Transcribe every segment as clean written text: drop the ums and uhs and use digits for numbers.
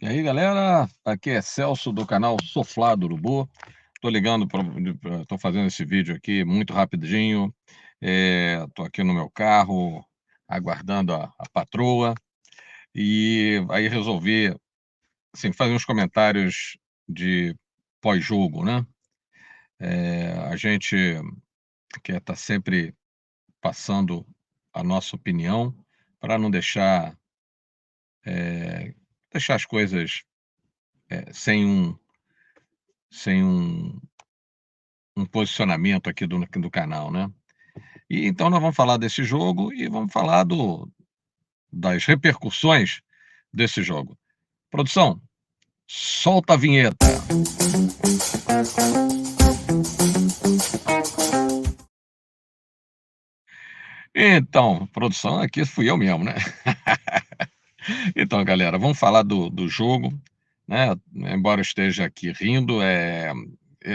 E aí, galera, aqui é Celso do canal Soflá do Urubu. Tô fazendo esse vídeo aqui muito rapidinho. Tô aqui no meu carro, aguardando a patroa, e aí resolvi, assim, fazer uns comentários de pós-jogo, né? A gente quer estar sempre passando a nossa opinião para não deixar as coisas sem um posicionamento aqui do canal, né? E então nós vamos falar desse jogo e vamos falar das repercussões desse jogo. Produção, solta a vinheta. Então, produção, aqui fui eu mesmo, né? Então, galera, vamos falar do jogo, né? Embora eu esteja aqui rindo,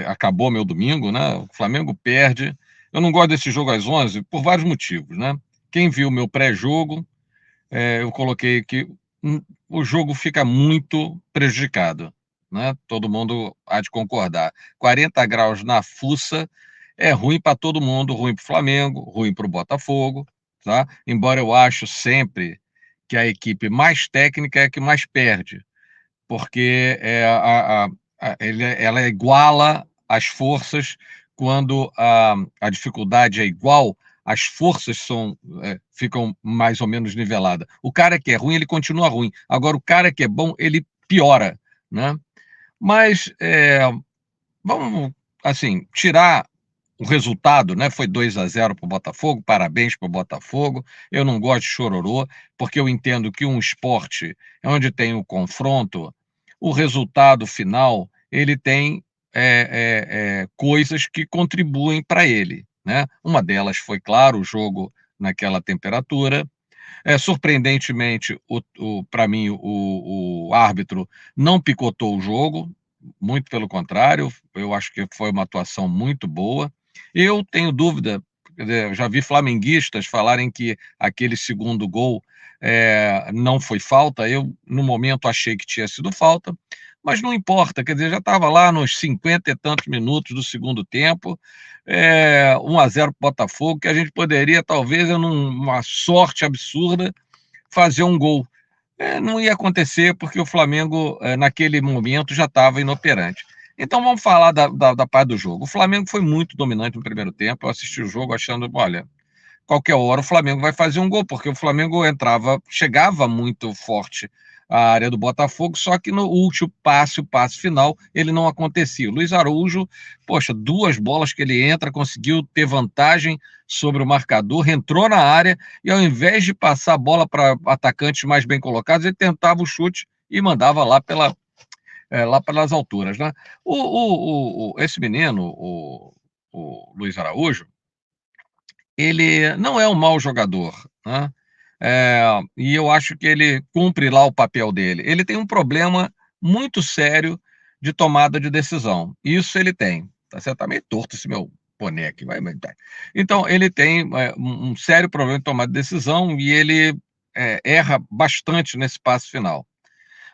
acabou meu domingo, né? O Flamengo perde. Eu não gosto desse jogo às 11 por vários motivos, né? Quem viu meu pré-jogo, eu coloquei que o jogo fica muito prejudicado, né? Todo mundo há de concordar. 40 graus na fuça é ruim para todo mundo, ruim para o Flamengo, ruim para o Botafogo, tá? Embora eu acho sempre que a equipe mais técnica é a que mais perde, porque ela iguala as forças quando a dificuldade é igual, as forças ficam mais ou menos niveladas. O cara que é ruim, ele continua ruim. Agora, o cara que é bom, ele piora, né? Mas vamos, assim, tirar o resultado, né? Foi 2-0 para o Botafogo, parabéns para o Botafogo. Eu não gosto de chororô, porque eu entendo que um esporte onde tem o confronto, o resultado final, ele tem coisas que contribuem para ele, né? Uma delas foi, claro, o jogo naquela temperatura. Surpreendentemente, para mim, o árbitro não picotou o jogo, muito pelo contrário, eu acho que foi uma atuação muito boa. Eu tenho dúvida, quer dizer, eu já vi flamenguistas falarem que aquele segundo gol não foi falta. Eu, no momento, achei que tinha sido falta, mas não importa, quer dizer, já estava lá nos 50 e tantos minutos do segundo tempo, 1-0 para o Botafogo, que a gente poderia, talvez, numa sorte absurda, fazer um gol. Não ia acontecer porque o Flamengo, naquele momento, já estava inoperante. Então vamos falar da parte do jogo. O Flamengo foi muito dominante no primeiro tempo. Eu assisti o jogo achando, olha, qualquer hora o Flamengo vai fazer um gol, porque o Flamengo chegava muito forte à área do Botafogo, só que no último passe, o passe final, ele não acontecia. O Luiz Araújo, poxa, duas bolas que ele entra, conseguiu ter vantagem sobre o marcador, entrou na área e ao invés de passar a bola para atacantes mais bem colocados, ele tentava o chute e mandava lá pelas alturas, né? Esse menino, o Luiz Araújo, ele não é um mau jogador, né? E eu acho que ele cumpre lá o papel dele. Ele tem um problema muito sério de tomada de decisão. Isso ele tem. Tá certo? Tá meio torto esse meu boné aqui. Tá. Então, ele tem um sério problema de tomada de decisão e ele erra bastante nesse passo final.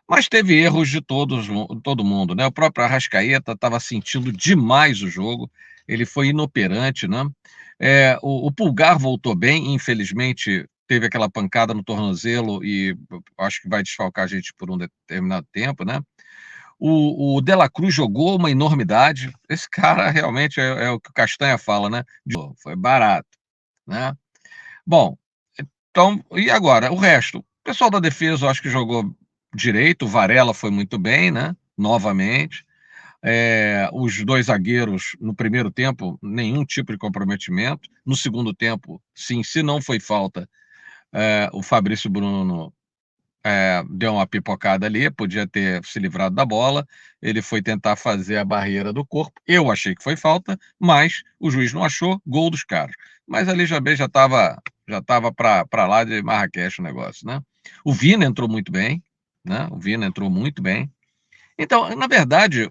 Mas teve erros de todo mundo, né? O próprio Arrascaeta estava sentindo demais o jogo, ele foi inoperante, né? O Pulgar voltou bem, infelizmente teve aquela pancada no tornozelo e acho que vai desfalcar a gente por um determinado tempo, né? O De La Cruz jogou uma enormidade. Esse cara realmente é o que o Castanha fala, né? Foi barato, né? Bom, então, e agora? O resto. O pessoal da defesa eu acho que jogou direito, o Varela foi muito bem, né? Novamente. Os dois zagueiros, no primeiro tempo, nenhum tipo de comprometimento. No segundo tempo, sim, se não foi falta, o Fabrício Bruno deu uma pipocada ali, podia ter se livrado da bola. Ele foi tentar fazer a barreira do corpo. Eu achei que foi falta, mas o juiz não achou, gol dos caras. Mas ali já estava para lá de Marrakech o negócio, né? O Vina entrou muito bem, né? O Vina entrou muito bem. Então, na verdade,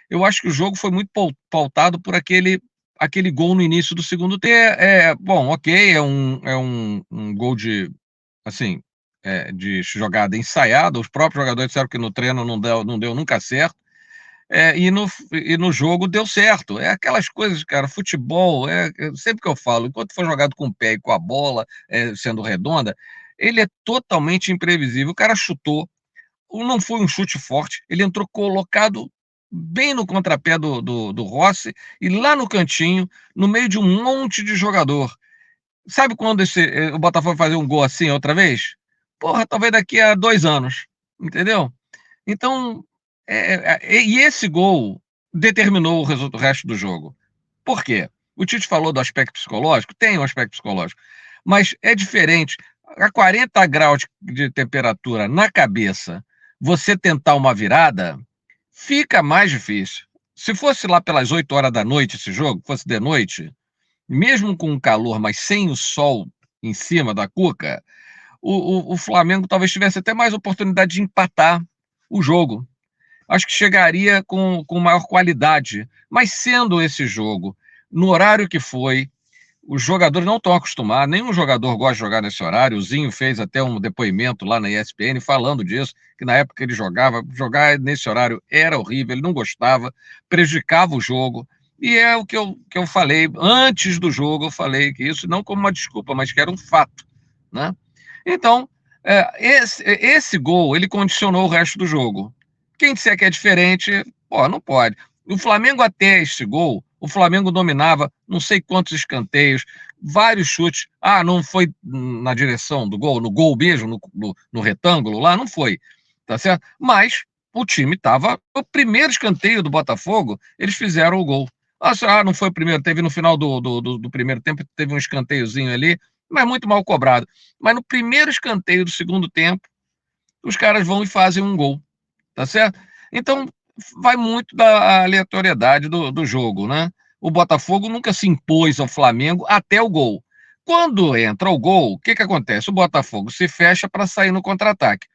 eu acho que o jogo foi muito pautado por aquele gol no início do segundo tempo. Bom, ok, é um gol de, assim, de jogada ensaiada, os próprios jogadores disseram que no treino não deu nunca certo, e no jogo deu certo. É aquelas coisas, cara, futebol, sempre que eu falo, enquanto for jogado com o pé e com a bola sendo redonda, ele é totalmente imprevisível. O cara chutou, não foi um chute forte, ele entrou colocado bem no contrapé do Rossi e lá no cantinho, no meio de um monte de jogador. Sabe quando o Botafogo fazer um gol assim outra vez? Porra, talvez daqui a 2 anos, entendeu? Então, e esse gol determinou o resto do jogo. Por quê? O Tite falou do aspecto psicológico, tem um aspecto psicológico, mas é diferente. A 40 graus de temperatura na cabeça, você tentar uma virada, fica mais difícil. Se fosse lá pelas 8 horas da noite esse jogo, fosse de noite, mesmo com o calor, mas sem o sol em cima da cuca, o Flamengo talvez tivesse até mais oportunidade de empatar o jogo. Acho que chegaria com maior qualidade. Mas sendo esse jogo, no horário que foi, os jogadores não estão acostumados, nenhum jogador gosta de jogar nesse horário. O Zinho fez até um depoimento lá na ESPN falando disso, que na época que ele jogava, jogar nesse horário era horrível, ele não gostava, prejudicava o jogo. E é o que eu falei, antes do jogo eu falei que isso não como uma desculpa, mas que era um fato, né? Então, esse gol, ele condicionou o resto do jogo. Quem disser que é diferente, pô, não pode. O Flamengo até esse gol, o Flamengo dominava não sei quantos escanteios, vários chutes. Ah, não foi na direção do gol, no gol mesmo, no retângulo lá, não foi, tá certo? Mas o time estava. O primeiro escanteio do Botafogo, eles fizeram o gol. Não foi o primeiro, teve no final do primeiro tempo, teve um escanteiozinho ali, mas muito mal cobrado. Mas no primeiro escanteio do segundo tempo, os caras vão e fazem um gol, tá certo? Então, vai muito da aleatoriedade do jogo, né? O Botafogo nunca se impôs ao Flamengo até o gol. Quando entra o gol, o que acontece? O Botafogo se fecha para sair no contra-ataque,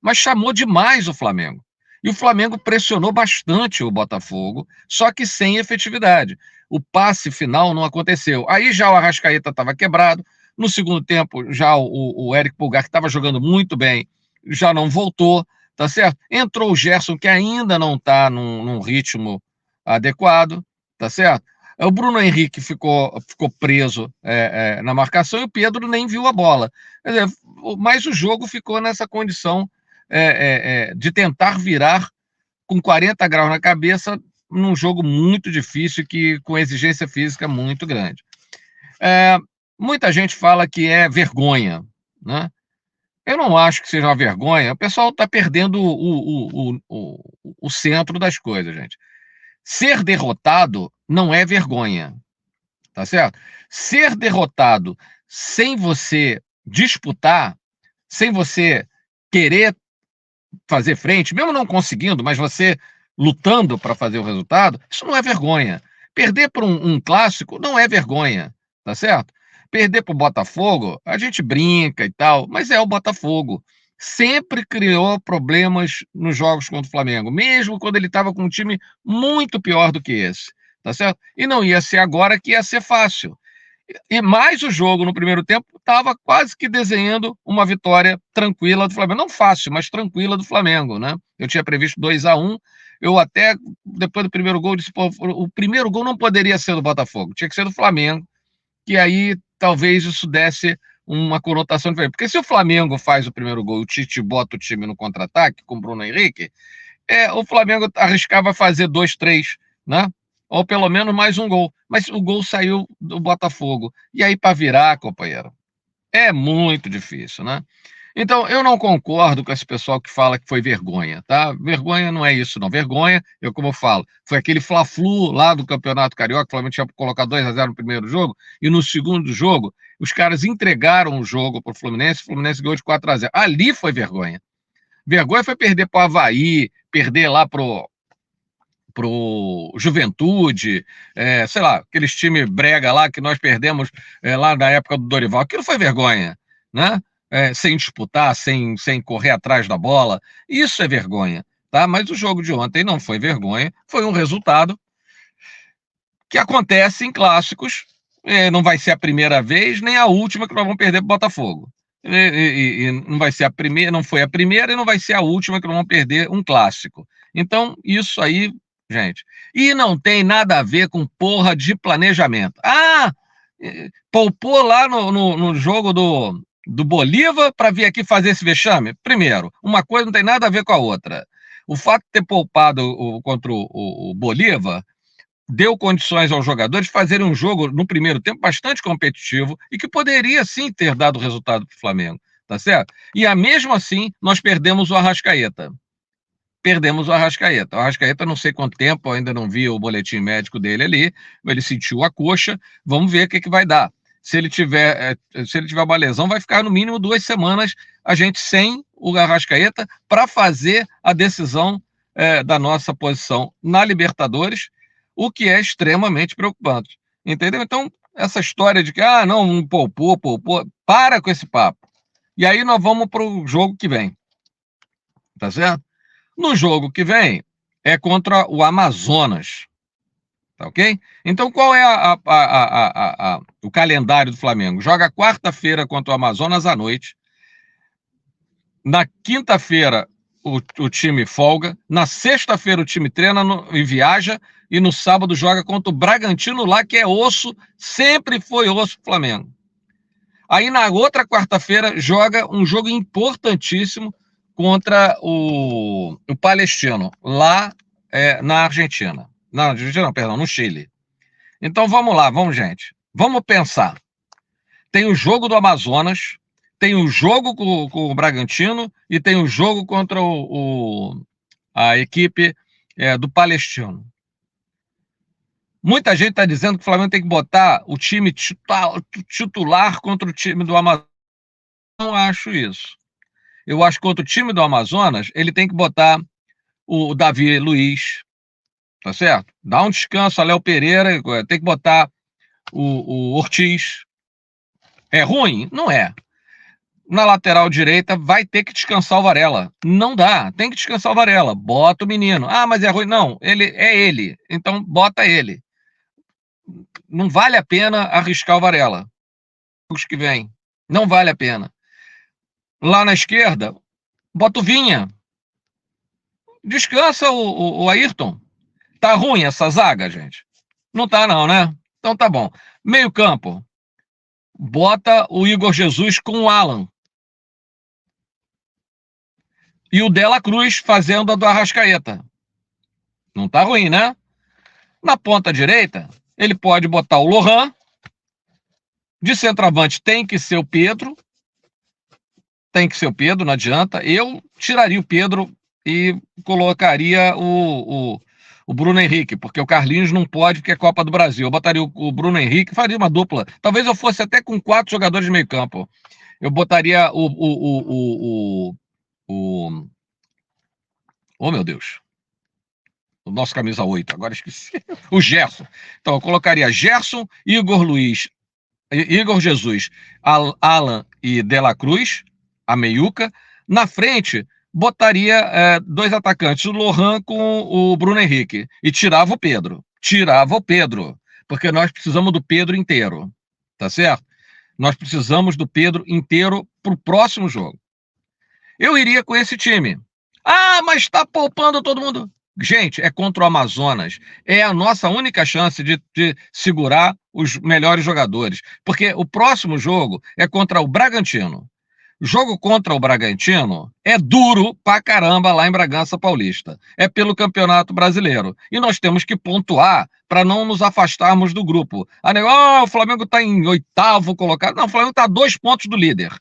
mas chamou demais o Flamengo. E o Flamengo pressionou bastante o Botafogo, só que sem efetividade. O passe final não aconteceu. Aí já o Arrascaeta estava quebrado. No segundo tempo, já o Eric Pulgar, que estava jogando muito bem, já não voltou, tá certo? Entrou o Gerson, que ainda não está num ritmo adequado, tá certo? O Bruno Henrique ficou preso na marcação e o Pedro nem viu a bola. Quer dizer, mas o jogo ficou nessa condição de tentar virar com 40 graus na cabeça num jogo muito difícil com exigência física muito grande. Muita gente fala que é vergonha, né? Eu não acho que seja uma vergonha. O pessoal está perdendo o centro das coisas, gente. Ser derrotado não é vergonha, tá certo? Ser derrotado sem você disputar, sem você querer fazer frente, mesmo não conseguindo, mas você lutando para fazer o resultado, isso não é vergonha. Perder para um clássico não é vergonha, tá certo? Perder para o Botafogo, a gente brinca e tal, mas é o Botafogo. Sempre criou problemas nos jogos contra o Flamengo, mesmo quando ele estava com um time muito pior do que esse, tá certo? E não ia ser agora que ia ser fácil. E mais o jogo no primeiro tempo estava quase que desenhando uma vitória tranquila do Flamengo. Não fácil, mas tranquila do Flamengo, né? Eu tinha previsto 2-1. Eu até, depois do primeiro gol, disse, pô, o primeiro gol não poderia ser do Botafogo, tinha que ser do Flamengo, que aí talvez isso desse uma conotação diferente. Porque se o Flamengo faz o primeiro gol e o Tite bota o time no contra-ataque com o Bruno Henrique, o Flamengo arriscava fazer 2-3, né? Ou pelo menos mais um gol. Mas o gol saiu do Botafogo. E aí, para virar, companheiro, é muito difícil, né? Então, eu não concordo com esse pessoal que fala que foi vergonha, tá? Vergonha não é isso, não. Vergonha, como eu falo, foi aquele Fla-Flu lá do Campeonato Carioca, que o Flamengo tinha colocado 2-0 no primeiro jogo, e no segundo jogo, os caras entregaram o jogo para o Fluminense ganhou de 4-0. Ali foi vergonha. Vergonha foi perder para o Avaí, perder lá pro Juventude, sei lá, aqueles times brega lá que nós perdemos lá na época do Dorival. Aquilo foi vergonha, né? Sem disputar, sem correr atrás da bola. Isso é vergonha, tá? Mas o jogo de ontem não foi vergonha, foi um resultado que acontece em clássicos. Não vai ser a primeira vez, nem a última que nós vamos perder para o Botafogo. E não vai ser a primeira, não foi a primeira e não vai ser a última que não vão perder um clássico. Então, isso aí, gente. E não tem nada a ver com porra de planejamento. Poupou lá no jogo do Bolívar para vir aqui fazer esse vexame? Primeiro, uma coisa não tem nada a ver com a outra. O fato de ter poupado contra o Bolívar deu condições aos jogadores fazerem um jogo no primeiro tempo bastante competitivo e que poderia sim ter dado resultado para o Flamengo, tá certo? E mesmo assim nós perdemos o Arrascaeta. Perdemos o Arrascaeta. O Arrascaeta, não sei quanto tempo, ainda não vi o boletim médico dele ali, ele sentiu a coxa, vamos ver o que vai dar. Se ele tiver uma lesão, vai ficar no mínimo 2 semanas a gente sem o Arrascaeta para fazer a decisão da nossa posição na Libertadores, o que é extremamente preocupante. Entendeu? Então, essa história de que, não poupou, para com esse papo. E aí nós vamos para o jogo que vem. Tá certo? No jogo que vem é contra o Amazonas. Tá ok? Então, qual é o calendário do Flamengo? Joga quarta-feira contra o Amazonas à noite. Na quinta-feira, o time folga. Na sexta-feira, o time treina e viaja. E no sábado, joga contra o Bragantino lá, que é osso. Sempre foi osso do Flamengo. Aí, na outra quarta-feira, joga um jogo importantíssimo contra o Palestino, lá na Argentina. Não, Argentina não, perdão, no Chile. Então, vamos lá, gente. Vamos pensar. Tem o jogo do Amazonas, tem o jogo com o Bragantino e tem o jogo contra a equipe do Palestino. Muita gente está dizendo que o Flamengo tem que botar o time titular contra o time do Amazonas. Não acho isso. Eu acho que contra o time do Amazonas, ele tem que botar o Davi Luiz, tá certo? Dá um descanso a Léo Pereira, tem que botar o Ortiz. É ruim? Não é. Na lateral direita, vai ter que descansar o Varela. Não dá, tem que descansar o Varela. Bota o menino. Mas é ruim. Não, ele. Então, bota ele. Não vale a pena arriscar o Varela. Os que vem. Não vale a pena. Lá na esquerda, bota o Vinha. Descansa o Ayrton. Tá ruim essa zaga, gente? Não tá não, né? Então tá bom. Meio campo. Bota o Igor Jesus com o Alan. E o Dela Cruz fazendo a do Arrascaeta. Não tá ruim, né? Na ponta direita, ele pode botar o Lohan. De centroavante tem que ser o Pedro. Não adianta. Eu tiraria o Pedro e colocaria o Bruno Henrique, porque o Carlinhos não pode, porque é Copa do Brasil. Eu botaria o Bruno Henrique, faria uma dupla. Talvez eu fosse até com 4 jogadores de meio campo. Eu botaria oh, meu Deus. O nosso camisa 8, agora esqueci. O Gerson. Então, eu colocaria Gerson, Igor Jesus, Alan e Dela Cruz, a meiuca. Na frente, botaria 2 atacantes, o Lohan com o Bruno Henrique. E tirava o Pedro. Porque nós precisamos do Pedro inteiro. Tá certo? Nós precisamos do Pedro inteiro para o próximo jogo. Eu iria com esse time. Mas está poupando todo mundo. Gente, é contra o Amazonas. É a nossa única chance de segurar os melhores jogadores. Porque o próximo jogo é contra o Bragantino. O jogo contra o Bragantino é duro pra caramba lá em Bragança Paulista. É pelo Campeonato Brasileiro. E nós temos que pontuar para não nos afastarmos do grupo. O Flamengo está em 8º colocado. Não, o Flamengo está a 2 pontos do líder.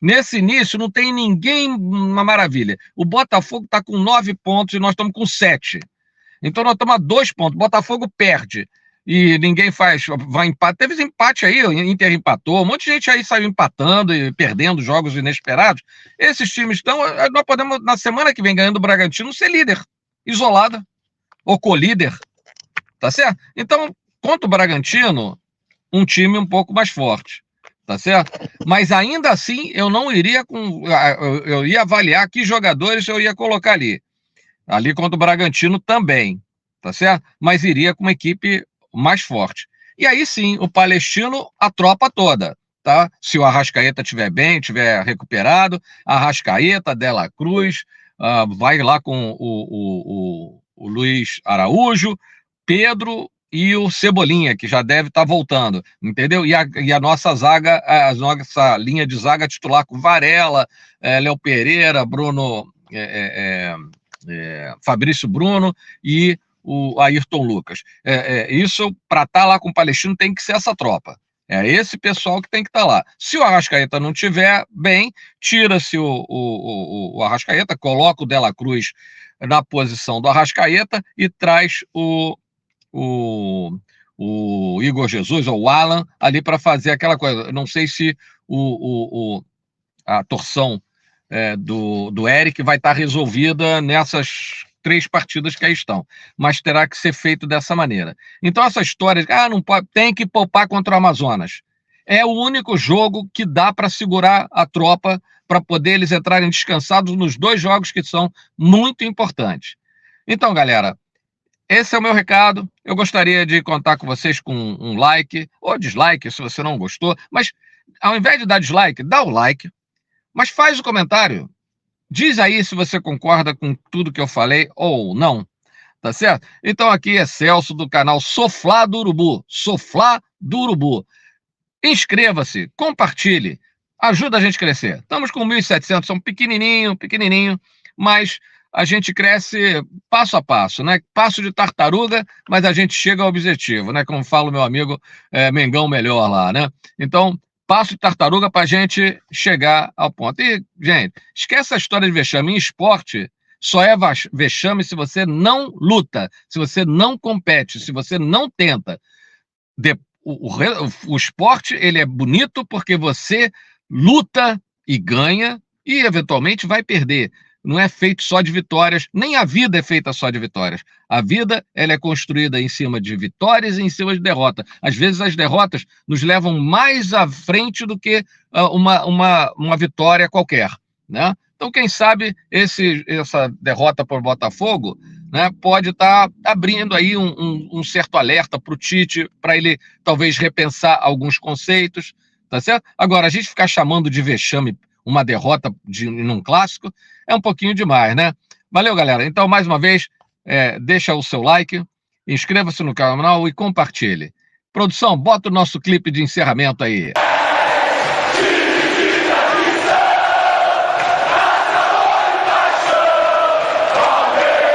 Nesse início não tem ninguém, uma maravilha. O Botafogo está com 9 pontos e nós estamos com 7. Então nós estamos a 2 pontos. O Botafogo perde e ninguém vai empatar. Teve empate aí, o Inter empatou, um monte de gente aí saiu empatando e perdendo jogos inesperados. Esses times estão, nós podemos, na semana que vem, ganhando o Bragantino, ser líder, isolada, ou co-líder, tá certo? Então, contra o Bragantino, um time um pouco mais forte. Tá certo? Mas ainda assim, eu não iria eu ia avaliar que jogadores eu ia colocar ali. Ali contra o Bragantino também, tá certo? Mas iria com uma equipe mais forte. E aí sim, o Palestino, a tropa toda. tá? Se o Arrascaeta estiver bem, estiver recuperado, Arrascaeta, De La Cruz, vai lá com o Luiz Araújo, Pedro e o Cebolinha, que já deve estar voltando, entendeu? E a nossa zaga, a nossa linha de zaga titular com Varela, Léo Pereira, Bruno, Fabrício Bruno e o Ayrton Lucas. Isso, para estar lá com o Palestino, tem que ser essa tropa. É esse pessoal que tem que estar lá. Se o Arrascaeta não estiver bem, tira-se o Arrascaeta, coloca o De La Cruz na posição do Arrascaeta e traz o Igor Jesus ou o Alan ali para fazer aquela coisa. Eu não sei se a torção do Eric vai estar resolvida nessas 3 partidas que aí estão, mas terá que ser feito dessa maneira. Então essa história de não pode, tem que poupar contra o Amazonas, é o único jogo que dá para segurar a tropa para poder eles entrarem descansados nos 2 jogos que são muito importantes. Então, galera, esse é o meu recado. Eu gostaria de contar com vocês com um like ou dislike se você não gostou, mas ao invés de dar dislike, dá o like, mas faz o comentário. Diz aí se você concorda com tudo que eu falei ou não, tá certo? Então aqui é Celso do canal Soflá do Urubu. Soflá do Urubu. Inscreva-se, compartilhe, ajuda a gente a crescer. Estamos com 1.700, são pequenininho, mas a gente cresce passo a passo, né? Passo de tartaruga, mas a gente chega ao objetivo, né? Como fala o meu amigo Mengão Melhor lá, né? Então, passo de tartaruga para a gente chegar ao ponto. E, gente, esquece a história de vexame. Em esporte, só é vexame se você não luta, se você não compete, se você não tenta. O esporte, ele é bonito porque você luta e ganha e, eventualmente, vai perder. Não é feito só de vitórias, nem a vida é feita só de vitórias. A vida, ela é construída em cima de vitórias e em cima de derrotas. Às vezes as derrotas nos levam mais à frente do que uma vitória qualquer, né? Então, quem sabe essa derrota por Botafogo, né, pode estar abrindo aí um certo alerta para o Tite, para ele talvez repensar alguns conceitos, tá certo? Agora, a gente ficar chamando de vexame uma derrota num clássico é um pouquinho demais, né? Valeu, galera. Então, mais uma vez, deixa o seu like, inscreva-se no canal e compartilhe. Produção, bota o nosso clipe de encerramento aí.